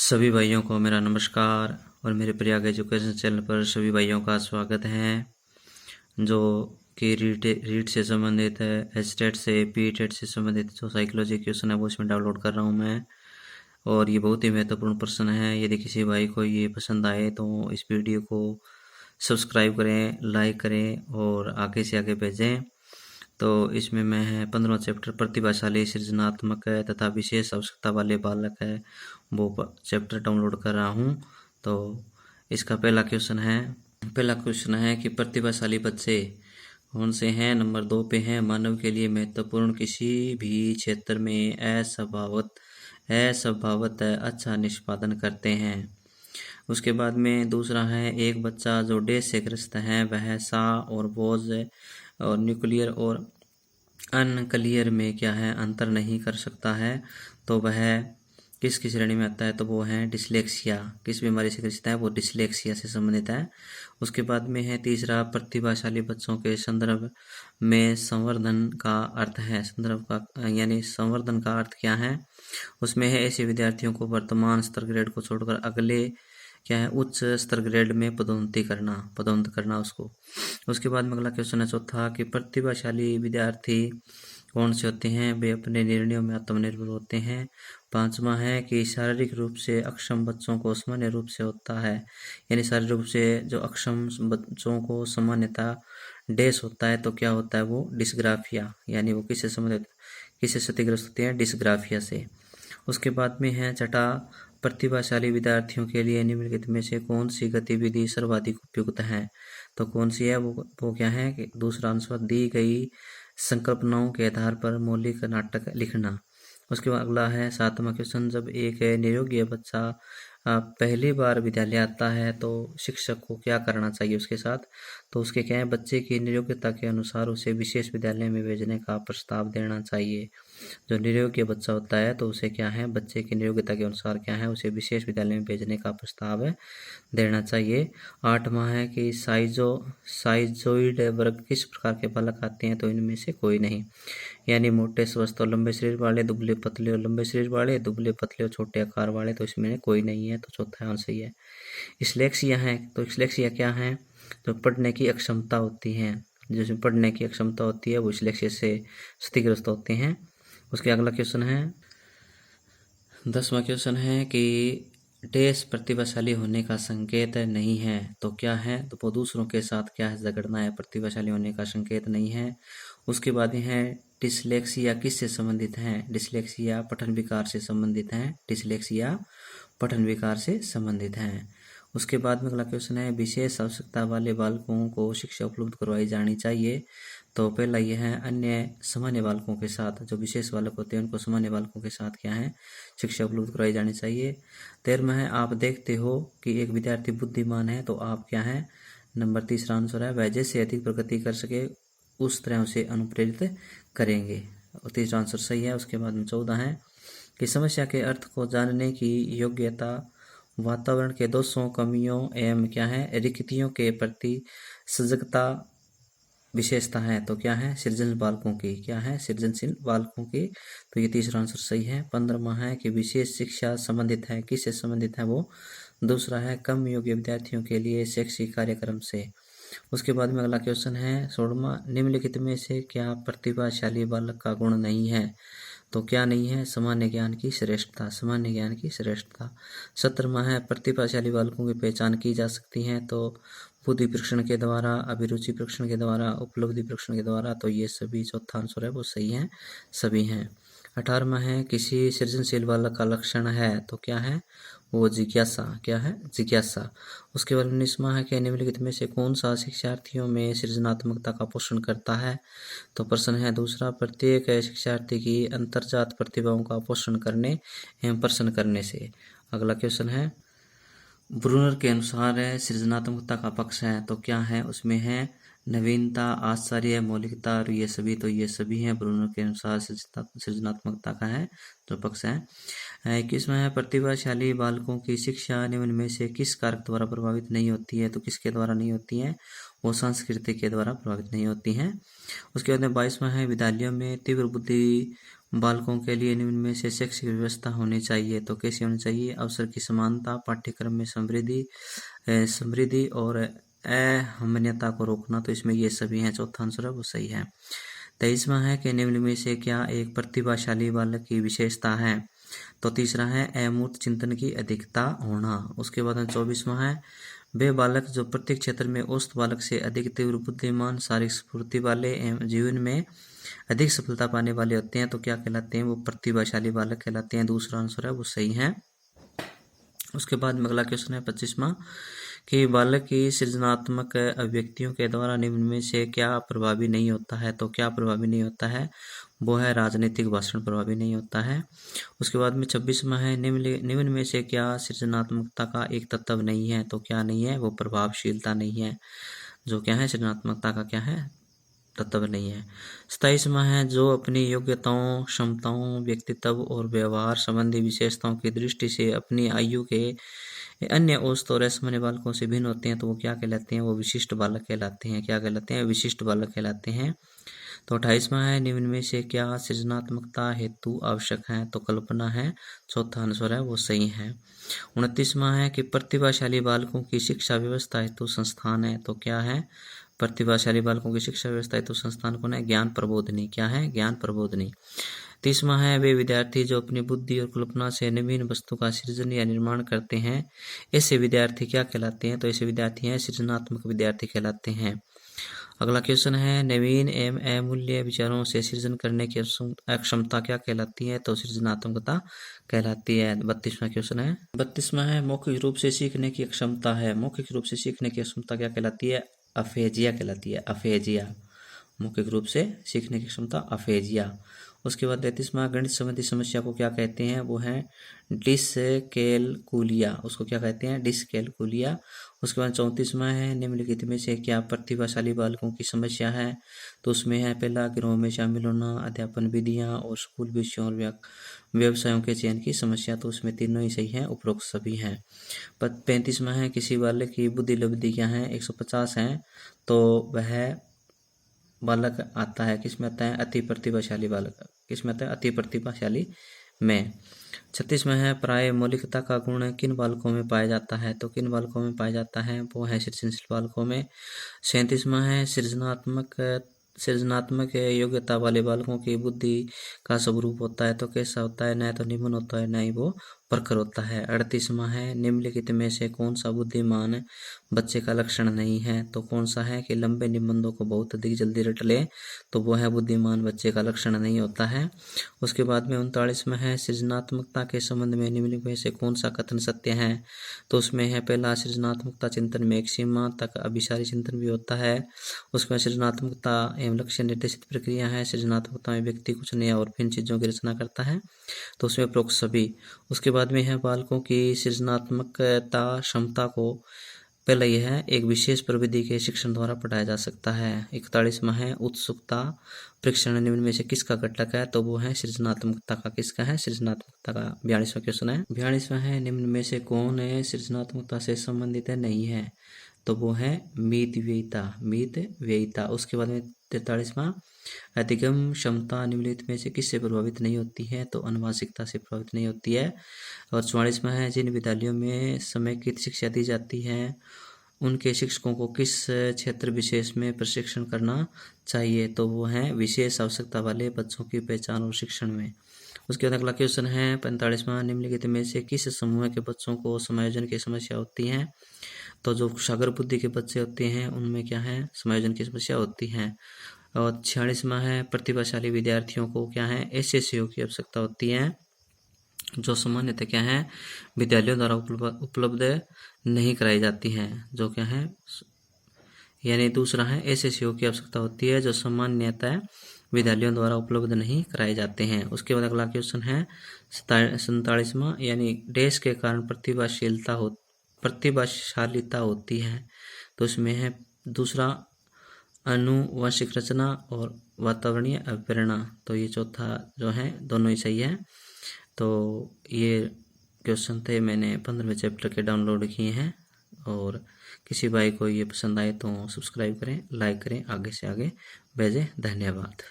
सभी भाइयों को मेरा नमस्कार और मेरे प्रयाग एजुकेशन चैनल पर सभी भाइयों का स्वागत है। जो कि रीट से संबंधित है, एस्टेट से, पीटेट से संबंधित जो साइकोलॉजी क्वेश्चन है वो इसमें डाउनलोड कर रहा हूँ मैं। और ये बहुत ही महत्वपूर्ण प्रश्न है। यदि किसी भाई को ये पसंद आए तो इस वीडियो को सब्सक्राइब करें, लाइक करें और आगे से आगे भेजें। तो इसमें मैं है 15वां चैप्टर प्रतिभाशाली, सृजनात्मक है तथा विशेष आवश्यकता वाले बालक है, वो चैप्टर डाउनलोड कर रहा हूँ। तो इसका पहला क्वेश्चन है कि प्रतिभाशाली बच्चे कौन से हैं। नंबर 2 पे हैं, मानव के लिए महत्वपूर्ण किसी भी क्षेत्र में असंभावत अच्छा निष्पादन करते हैं। उसके बाद में दूसरा है, एक बच्चा जो डैश से ग्रस्त है वह सा और बोझ और न्यूक्लियर और अनक्लियर में क्या है अंतर नहीं कर सकता है। तो वह किस श्रेणी में आता है, तो वो है डिसलेक्सिया। किस बीमारी से ग्रसित है, वो डिसलेक्सिया से संबंधित है। उसके बाद में है तीसरा, प्रतिभाशाली बच्चों के संदर्भ में संवर्धन का अर्थ है। संवर्धन का अर्थ क्या है, उसमें है ऐसे विद्यार्थियों को वर्तमान स्तर ग्रेड को छोड़कर अगले क्या है उच्च स्तर ग्रेड में पदोन्नति करना उसको। उसके बाद में अगला क्वेश्चन है चौथा, कि प्रतिभाशाली विद्यार्थी कौन से होते हैं, वे अपने निर्णयों में आत्मनिर्भर होते हैं। पांचवा है कि शारीरिक रूप से अक्षम बच्चों को सामान्य रूप से होता है, यानी शारीरिक रूप से जो अक्षम बच्चों को सामान्यता डैश होता है, तो क्या होता है वो डिस्ग्राफिया, यानी वो किससे क्षतिग्रस्त होते हैं, डिस्ग्राफिया से। उसके बाद में है छठा, प्रतिभाशाली विद्यार्थियों के लिए निम्नलिखित में से कौन सी गतिविधि सर्वाधिक उपयुक्त है। तो कौन सी है वो क्या है कि दूसरा आंसर, दी गई संकल्पनाओं के आधार पर मौलिक नाटक लिखना। उसके बाद अगला है 7वां क्वेश्चन, जब एक निरोगी बच्चा पहली बार विद्यालय आता है तो शिक्षक को क्या करना चाहिए उसके साथ। तो उसके क्या है, बच्चे की निरोग्यता के अनुसार उसे विशेष विद्यालय में भेजने का प्रस्ताव देना चाहिए। जो निरोगी बच्चा होता है तो उसे क्या है, बच्चे की निरोग्यता के अनुसार क्या है, उसे विशेष विद्यालय में भेजने का प्रस्ताव देना चाहिए। 8वां है कि साइजोइड वर्ग किस प्रकार के बालक आते हैं, तो इनमें से कोई नहीं, यानी मोटे स्वस्थ और लंबे शरीर वाले, दुबले पतले और लंबे शरीर वाले, दुबले पतले और छोटे आकार वाले, तो इसमें कोई नहीं है। तो चौथा आंसर ही है। इसलेक्सिया है, तो इसलेक्सिया क्या है, तो पढ़ने की अक्षमता होती है, जिसमें पढ़ने की अक्षमता होती है वो इसलेक्सिया से क्षतिग्रस्त होते हैं। उसके अगला क्वेश्चन है 10वां क्वेश्चन है कि डैश प्रतिभाशाली होने का संकेत नहीं है। तो क्या है, तो वो दूसरों के साथ क्या है, झगड़ना है, प्रतिभाशाली होने का संकेत नहीं है। उसके बाद है डिसलेक्सिया किससे संबंधित है, डिसलेक्सिया पठन विकार से संबंधित है, डिसलेक्सिया पठन विकार से संबंधित है। उसके बाद में अगला क्वेश्चन है, विशेष आवश्यकता वाले बालकों को शिक्षा उपलब्ध करवाई जानी चाहिए। तो पहला यह है, अन्य सामान्य बालकों के साथ, जो विशेष बालक होते हैं उनको सामान्य बालकों के साथ क्या है, शिक्षा उपलब्ध करवाई जानी चाहिए। 13वां है, आप देखते हो कि एक विद्यार्थी बुद्धिमान है, तो आप क्या है, नंबर तीसरा आंसर है, वह जैसे अधिक प्रगति कर सके उस तरह उसे अनुप्रेरित करेंगे, और तीसरा आंसर सही है। उसके बाद में 14 है कि समस्या के अर्थ को जानने की योग्यता वातावरण के दोषों, कमियों एवं क्या है रिक्तियों के प्रति सजगता विशेषता है। तो क्या है, सृजनशील बालकों की, क्या है, सृजनशील बालकों की। तो ये तीसरा आंसर सही है। 15वां है कि विशेष शिक्षा संबंधित है, किससे संबंधित है, वो दूसरा है, कम योग्य विद्यार्थियों के लिए शैक्षिक कार्यक्रम से। उसके बाद में अगला क्वेश्चन है 16वां, निम्नलिखित में से क्या प्रतिभाशाली बालक का गुण नहीं है। तो क्या नहीं है, सामान्य ज्ञान की श्रेष्ठता, सामान्य ज्ञान की श्रेष्ठता। 17वां है, प्रतिभाशाली बालकों की पहचान की जा सकती है। तो बुद्धि परीक्षण के द्वारा, अभिरुचि परीक्षण के द्वारा, उपलब्धि परीक्षण के द्वारा। तो ये सभी चौथा आंसर है वो सही है, सभी हैं। 18वां है, किसी सृजनशील बालक का लक्षण है, तो क्या है वो जिज्ञासा, क्या है, जिज्ञासा। उसके बाद 19वां है कि निम्नलिखित में से कौन सा शिक्षार्थियों में सृजनात्मकता का पोषण करता है। तो प्रश्न है दूसरा, प्रत्येक शिक्षार्थी की अंतर्जात प्रतिभाओं का पोषण करने एवं प्रश्न करने से। अगला क्वेश्चन है, ब्रूनर के अनुसार सृजनात्मकता का पक्ष है, तो क्या है, उसमें है नवीनता, आश्चर्य, मौलिकता, और ये सभी, तो ये सभी हैं ब्रूनर के अनुसार सृजनात्मकता का है जो पक्ष है। 21वां है, प्रतिभाशाली बालकों की शिक्षा निम्न में से किस कारक द्वारा प्रभावित नहीं होती है। तो किसके द्वारा नहीं होती है, वो संस्कृति के द्वारा प्रभावित नहीं होती हैं। उसके बाद में 22वां है, विद्यालयों में तीव्र बुद्धि बालकों के लिए निम्न में से शैक्षिक व्यवस्था होनी चाहिए। तो कैसी होनी चाहिए? अवसर की समानता, पाठ्यक्रम में समृद्धि और अहमन्यता को रोकना। तो इसमें ये सभी हैं, चौथा आंसर है वो सही है। 23वां है कि निम्न में से क्या एक प्रतिभाशाली बालक की विशेषता है? तो तीसरा है अमूर्त चिंतन की अधिकता होना। उसके बाद में 24वां है वे बालक जो प्रत्येक क्षेत्र में औसत बालक से अधिक तीव्र, बुद्धिमान, शारीरिक स्फूर्ति वाले एवं जीवन में अधिक सफलता पाने वाले होते हैं तो क्या कहलाते हैं? वो प्रतिभाशाली बालक कहलाते हैं। दूसरा आंसर है वो सही है। उसके बाद में अगला क्वेश्चन है 25वां कि बालक की सृजनात्मक अभिव्यक्तियों के द्वारा निम्न में से क्या प्रभावी नहीं होता है? तो क्या प्रभावी नहीं होता है? वो है राजनीतिक भाषण प्रभावी नहीं होता है। उसके बाद में 26वां है निम्न में से क्या सृजनात्मकता का एक तत्व नहीं है? तो क्या नहीं है? वो प्रभावशीलता नहीं है। जो क्या है? सृजनात्मकता का क्या है? तत्व नहीं है। 27वां है जो अपनी योग्यताओं, क्षमताओं, व्यक्तित्व और व्यवहार संबंधी विशेषताओं की दृष्टि से अपनी आयु के अन्य औसत और असामान्य बालकों से भिन्न होते हैं तो वो क्या कहलाते हैं? वो विशिष्ट बालक कहलाते हैं। क्या कहलाते हैं? विशिष्ट बालक कहलाते हैं। तो 28वां है निम्न में से क्या सृजनात्मकता हेतु आवश्यक है? तो कल्पना है। चौथा आंसर है वो सही है। 29वां है कि प्रतिभाशाली बालकों की शिक्षा व्यवस्था हेतु संस्थान है तो क्या है? प्रतिभाशाली बालकों की शिक्षा व्यवस्था हेतु संस्थान कौन है? ज्ञान प्रबोधिनी। क्या है? ज्ञान प्रबोधिनी। 30वां है वे विद्यार्थी जो अपनी बुद्धि और कल्पना से नवीन वस्तु का सृजन या निर्माण करते हैं ऐसे विद्यार्थी क्या कहलाते हैं? तो ऐसे विद्यार्थी हैं सृजनात्मक विद्यार्थी कहलाते हैं। अगला क्वेश्चन है नवीन एवं अमूल्य विचारों से सृजन करने की अक्षमता क्या कहलाती है? तो सृजनात्मकता कहलाती है। 32वां क्वेश्चन है। 32वां है मौखिक रूप से सीखने की क्षमता है। मौखिक रूप से सीखने की क्षमता क्या कहलाती है? अफेजिया कहलाती है। अफेजिया, मौखिक रूप से सीखने की क्षमता अफेजिया। उसके बाद 33वां गणित संबंधी समस्या को क्या कहते हैं? वो है डिसकैलकुलिया। उसको क्या कहते हैं? डिसकैलकुलिया। उसके बाद 34वां है निम्नलिखित में से क्या प्रतिभाशाली बालकों की समस्या है? तो उसमें है पहला गिरोह में शामिल होना, अध्यापन विधियां और स्कूल विषयों और व्यवसायों के चयन की समस्या। तो उसमें तीनों ही सही है, उपरोक्त सभी हैं। 35वां है किसी बालक की बुद्धि लब्धि क्या है? 150 है तो वह बालक आता है किसमें आता है? अति प्रतिभाशाली बालक किसमें आता है? अति प्रतिभाशाली में। 36वां है प्राय मौलिकता का गुण किन बालकों में पाया जाता है? तो किन बालकों में पाया जाता है? वो है सृजनशील बालकों में। 37वां है सृजनात्मक योग्यता वाले बालकों की बुद्धि का स्वरूप होता है तो कैसा होता है? न तो निम्न होता है न ही वो प्रखर होता है। 38वां है निम्नलिखित में से कौन सा बुद्धिमान बच्चे का लक्षण नहीं है? तो कौन सा है कि लंबे निबंधों को बहुत अधिक जल्दी रट ले तो वो है बुद्धिमान बच्चे का लक्षण नहीं होता है। उसके बाद में 39वां है सृजनात्मकता के संबंध में निम्नलिखित में से कौन सा कथन सत्य है? तो उसमें है पहला सृजनात्मकता चिंतन में एक सीमा तक अभिसारी चिंतन भी होता है। उसमें सृजनात्मकता एवं लक्ष्य निर्देशित प्रक्रिया है। सृजनात्मकता में व्यक्ति कुछ नया और भिन्न चीजों की रचना करता है तो उसमें उपरोक्त सभी। उसके बाद में है बालकों की सृजनात्मकता क्षमता को पहला यह है एक विशेष प्रविधि के शिक्षण द्वारा पढ़ाया जा सकता है। 41वां है उत्सुकता परीक्षण निम्न में से किसका घटक है? तो वो है सृजनात्मकता का। किसका है? सृजनात्मकता का। 42वां क्वेश्चन है। 42वां है निम्न में से कौन है सृजनात्मकता से संबंधित है? नहीं है तो वो है मीत व्ययिता। उसके बाद में 43वां अधिगम क्षमता निम्नलिखित में से किससे प्रभावित नहीं होती है? तो अनुवांशिकता से प्रभावित नहीं होती है। और 44वां है जिन विद्यालयों में समेकित शिक्षा दी जाती है उनके शिक्षकों को किस क्षेत्र विशेष में प्रशिक्षण करना चाहिए? तो वो है विशेष आवश्यकता वाले बच्चों की पहचान और शिक्षण में। उसके बाद अगला क्वेश्चन है 45वां निम्नलिखित में से किस समूह के बच्चों को समायोजन की समस्या होती है? तो जो सागर बुद्धि के बच्चे होते हैं उनमें क्या है? समायोजन की समस्या होती है। और 46वां है प्रतिभाशाली विद्यार्थियों को क्या है? ऐसे सहयोग की आवश्यकता होती है जो सामान्यतः क्या है? विद्यालयों द्वारा उपलब्ध नहीं कराई जाती हैं। जो क्या है? यानी दूसरा है ऐसे सहयोग की आवश्यकता होती है जो सामान्यतः विद्यालयों द्वारा उपलब्ध नहीं कराए जाते हैं। उसके बाद अगला क्वेश्चन है 47वां यानी देश के कारण प्रतिभाशालिता होती है तो इसमें है दूसरा आनुवंशिक रचना और वातावरणीय अभिप्रेरणा। तो ये चौथा जो है दोनों ही सही है। तो ये क्वेश्चन थे मैंने 15वें चैप्टर के डाउनलोड किए हैं और किसी भाई को ये पसंद आए तो सब्सक्राइब करें, लाइक करें, आगे से आगे भेजें। धन्यवाद।